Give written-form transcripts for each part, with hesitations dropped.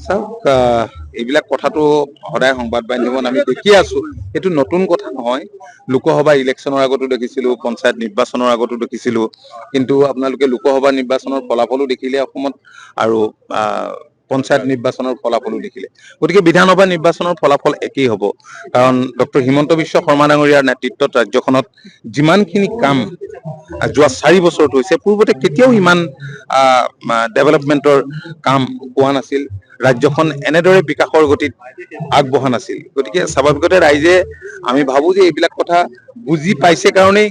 চাওক এইবিলাক কথাটো সদায় সংবাদ মাধ্যমত আমি দেখি আছো, এইটো নতুন কথা নহয়। লোকসভা ইলেকশ্যনৰ আগতো দেখিছিলো, পঞ্চায়ত নিৰ্বাচনৰ আগতো দেখিছিলো, কিন্তু আপোনালোকে লোকসভা নিৰ্বাচনৰ ফলাফলো দেখিলে অসমত, আৰু পঞ্চায়ত নিৰ্বাচনৰ ফলাফলো দেখিলে। গতিকে বিধানসভা নিৰ্বাচনৰ ফলাফল একেই হ'ব, কাৰণ ডক্টৰ হিমন্ত বিশ্ব শৰ্মা ডাঙৰীয়াৰ নেতৃত্বত ৰাজ্যখনত যিমানখিনি কাম যোৱা 4 বছৰত হৈছে, পূৰ্বতে কেতিয়াও ইমান ডেভেলপমেণ্টৰ কাম হোৱা নাছিল, ৰাজ্যখন এনেদৰে বিকাশৰ গতিত আগবঢ়া নাছিল। গতিকে স্বাভাৱিকতে ৰাইজে, আমি ভাবো যে এইবিলাক কথা বুজি পাইছে কাৰণেই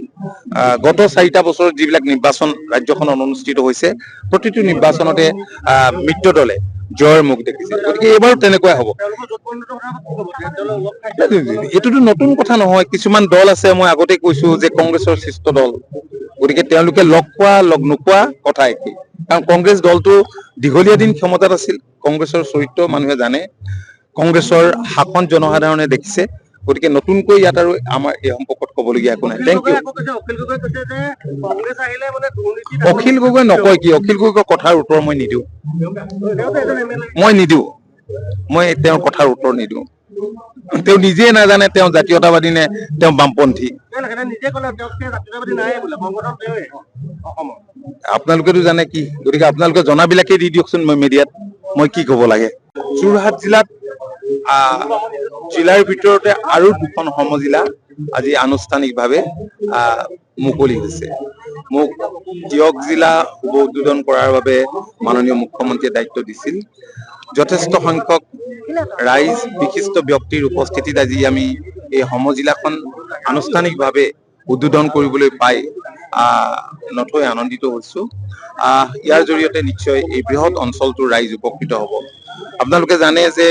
গত 4টা বছৰত যিবিলাক নিৰ্বাচন ৰাজ্যখনত অনুষ্ঠিত হৈছে, প্ৰতিটো নিৰ্বাচনতে মিত্ৰ দলে জয়ৰ মুখ দেখিছে। গতিকে এইবাৰো তেনেকুৱাই হ'ব। এইটোতো নতুন কথা নহয়। কিছুমান দল আছে, মই আগতে কৈছো যে কংগ্ৰেছৰ সৃষ্ট দল, গতিকে তেওঁলোকে লগ পোৱা লগ নোপোৱা কথা একেই। কাৰণ কংগ্ৰেছ দলটো দীঘলীয়া দিন ক্ষমতাত আছিল, কংগ্ৰেছৰ চৰিত্ৰ মানুহে জানে, কংগ্ৰেছৰ শাসন জনসাধাৰণে দেখিছে। গতিকে নতুনকৈ ইয়াত আৰু আমাৰ এই সম্পৰ্কত ক'বলগীয়া একো নাই। Thank U. অখিল গগৈ নকয় কি? অখিল গগৈৰ কথাৰ উত্তৰ মই নিদিওঁ, মই তেওঁৰ কথাৰ উত্তৰ নিদিওঁ। তেওঁ নিজে নাজানে তেওঁ জাতীয়তাবাদী নে তেওঁ বামপন্থী। আপোনালোকেতো জানে কি, গতিকে আপোনালোকে জনাবিলাকে দি দিয়কচোন মিডিয়াত, মই কি ক'ব লাগে। যোৰহাট জিলাত জিলাৰ ভিতৰতে আৰু 2খন সমজিলা আজি আনুষ্ঠানিকভাৱে মুকলি হৈছে। মোক দিয়ক জিলা শুভ উদ্বোধন কৰাৰ বাবে মাননীয় মুখ্যমন্ত্ৰীয়ে দায়িত্ব দিছিল। যথেষ্ট সংখ্যক ৰাইজ, বিশিষ্ট ব্যক্তিৰ উপস্থিতিত আজি আমি এই সমজিলাখন আনুষ্ঠানিকভাৱে উদ্বোধন কৰিবলৈ পাই নথৈ আনন্দিত হৈছো। ইয়াৰ জৰিয়তে নিশ্চয় এই বৃহৎ অঞ্চলটোৰ ৰাইজ উপকৃত হ'ব। আপোনালোকে জানে যে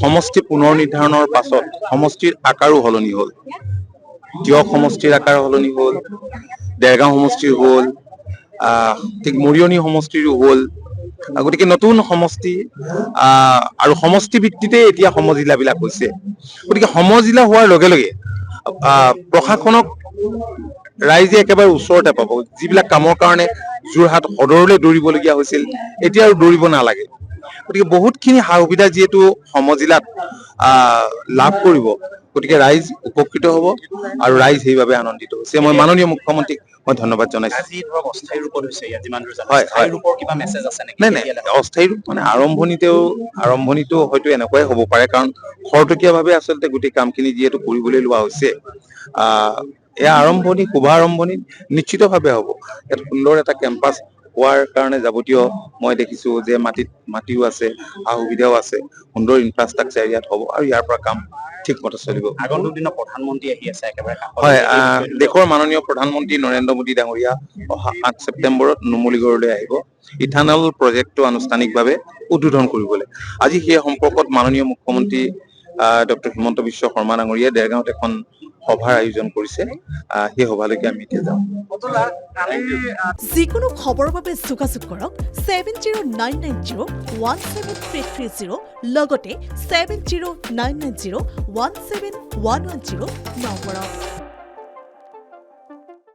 সমষ্টি পুনৰ নিৰ্ধাৰণৰ পাছত সমষ্টিৰ আকাৰো সলনি হ'ল। দিয়ক সমষ্টিৰ আকাৰ সলনি হ'ল, দেৰগাঁও সমষ্টিৰ হ'ল, ঠিক মৰিয়নি সমষ্টিৰো হ'ল। গতিকে নতুন সমষ্টি আৰু সমষ্টি ভিত্তিতে এতিয়া সমজিলাবিলাক হৈছে। গতিকে সমজিলা হোৱাৰ লগে লগে প্ৰশাসনক ৰাইজে একেবাৰে ওচৰতে পাব। যিবিলাক কামৰ কাৰণে যোৰহাট সদৰলৈ দৌৰিবলগীয়া হৈছিল, এতিয়া আৰু দৌৰিব নালাগে। গতিকে বহুতখিনি সা সুবিধা যিহেতু সমজিলাত লাভ কৰিব, গতিকে ৰাইজ উপকৃত হ'ব আৰু ৰাইজ সেইবাবে আনন্দিত হৈছে। মই মাননীয় মুখ্যমন্ত্ৰীক মই ধন্যবাদ জনাইছো। নাই, অস্থায়ী ৰূপ মানে আৰম্ভণিটো হয়তো এনেকুৱাই হ'ব পাৰে, কাৰণ খৰতকীয়াভাৱে আচলতে গোটেই কামখিনি যিহেতু কৰিবলৈ লোৱা হৈছে, এয়া আৰম্ভণি, শুভ আৰম্ভণি নিশ্চিতভাৱে হ'ব। ইয়াত সুন্দৰ এটা কেম্পাছ হোৱাৰ কাৰণে যাৱতীয় মই দেখিছো যে মাটিও আছে, সা সুবিধাও আছে, সুন্দৰ ইনফ্ৰাষ্ট্ৰাকচাৰ ইয়াত হ'ব, আৰু ইয়াৰ পৰা কাম ঠিকমতে চলিব। আগন্তুক দিনত প্ৰধানমন্ত্ৰী আহি আছে একেবাৰে। হয়, দেশৰ মাননীয় প্ৰধানমন্ত্ৰী নৰেন্দ্ৰ মোদী ডাঙৰীয়া অহা 8 ছেপ্টেম্বৰত নুমলীগড়লৈ আহিব ইথানল প্ৰজেক্টটো আনুষ্ঠানিকভাৱে উদ্বোধন কৰিবলৈ। আজি সেই সম্পৰ্কত মাননীয় মুখ্যমন্ত্ৰী ডক্টৰ হিমন্ত বিশ্ব শৰ্মা ডাঙৰীয়াই দেৰগাঁৱত এখন সভাৰ আয়োজন কৰিছে। সেই সভালৈকে আমি এতিয়া যাম। যিকোনো খবৰৰ বাবে যোগাযোগ কৰক 7099017330 লগতে 7099017110 নম্বৰত।